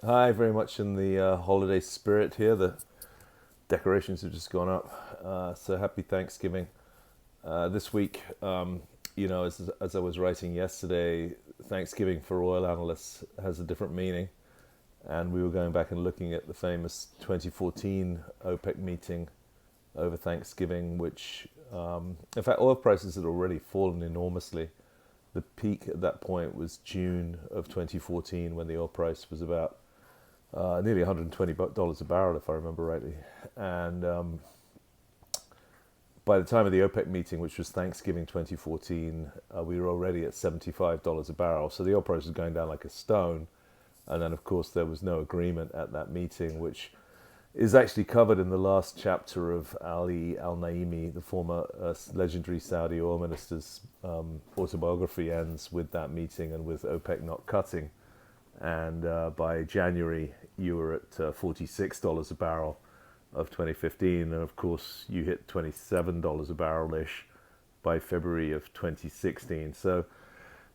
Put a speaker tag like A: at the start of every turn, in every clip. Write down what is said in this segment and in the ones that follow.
A: Hi, very much in the holiday spirit here. The decorations have just gone up. So happy Thanksgiving. This week, as I was writing yesterday, Thanksgiving for oil analysts has a different meaning. And we were going back and looking at the famous 2014 OPEC meeting over Thanksgiving, which, in fact, oil prices had already fallen enormously. The peak at that point was June of 2014 when the oil price was about nearly $120 a barrel, if I remember rightly. And by the time of the OPEC meeting, which was Thanksgiving 2014, we were already at $75 a barrel. So the oil price was going down like a stone. And then, of course, there was no agreement at that meeting, which is actually covered in the last chapter of Ali Al Naimi, the former legendary Saudi oil minister's autobiography. Ends with that meeting and with OPEC not cutting. And by January, you were at $46 a barrel of 2015. And of course, you hit $27 a barrel-ish by February of 2016. So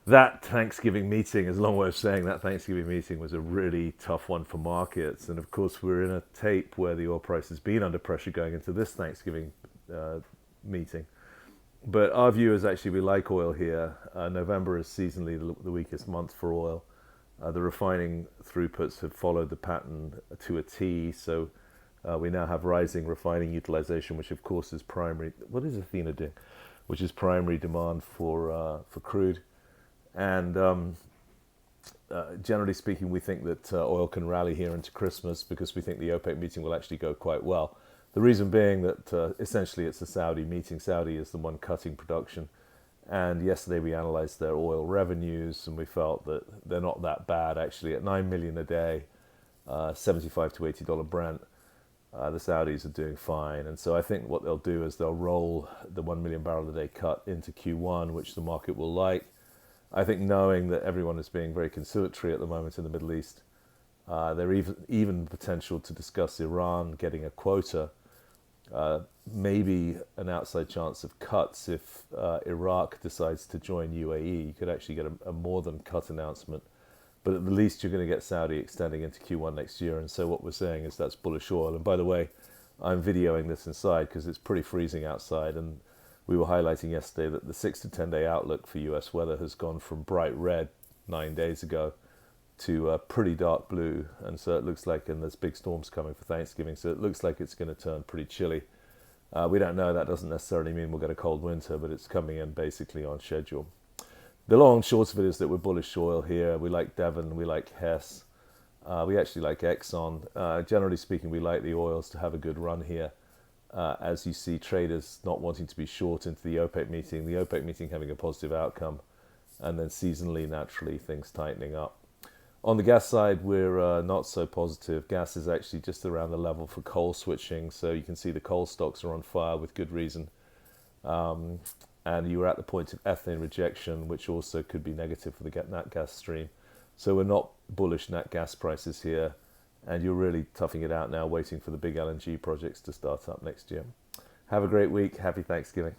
A: that Thanksgiving meeting is a long way of saying that Thanksgiving meeting was a really tough one for markets. And of course, we're in a tape where the oil price has been under pressure going into this Thanksgiving meeting. But our view is actually we like oil here. November is seasonally the weakest month for oil. The refining throughputs have followed the pattern to a T, so we now have rising refining utilization, which of course is primary. What is Athena doing? Which is primary demand for crude, and generally speaking, we think that oil can rally here into Christmas because we think the OPEC meeting will actually go quite well. The reason being that essentially it's a Saudi meeting. Saudi is the one cutting production. And yesterday we analysed their oil revenues, and we felt that they're not that bad actually. At 9 million a day, $75 to $80 Brent, the Saudis are doing fine. And so I think what they'll do is they'll roll the 1 million barrel a day cut into Q1, which the market will like. I think knowing that everyone is being very conciliatory at the moment in the Middle East, there even potential to discuss Iran getting a quota. Maybe an outside chance of cuts if Iraq decides to join UAE. You could actually get a more than cut announcement. But at the least, you're going to get Saudi extending into Q1 next year. And so what we're saying is that's bullish oil. And by the way, I'm videoing this inside because it's pretty freezing outside. And we were highlighting yesterday that the 6 to 10 day outlook for US weather has gone from bright red 9 days ago to pretty dark blue. And so it looks like, and there's big storms coming for Thanksgiving, so it looks like it's going to turn pretty chilly. We don't know. That doesn't necessarily mean we'll get a cold winter, but it's coming in basically on schedule. The long and short of it is that we're bullish oil here. We like Devon, we like Hess, we actually like Exxon. Generally speaking, we like the oils to have a good run here. As you see traders not wanting to be short into the OPEC meeting having a positive outcome, and then seasonally, naturally, things tightening up. On the gas side, we're not so positive. Gas is actually just around the level for coal switching, so you can see the coal stocks are on fire with good reason. And you were at the point of ethane rejection, which also could be negative for the nat gas stream. So we're not bullish nat gas prices here, and you're really toughing it out now, waiting for the big LNG projects to start up next year. Have a great week. Happy Thanksgiving.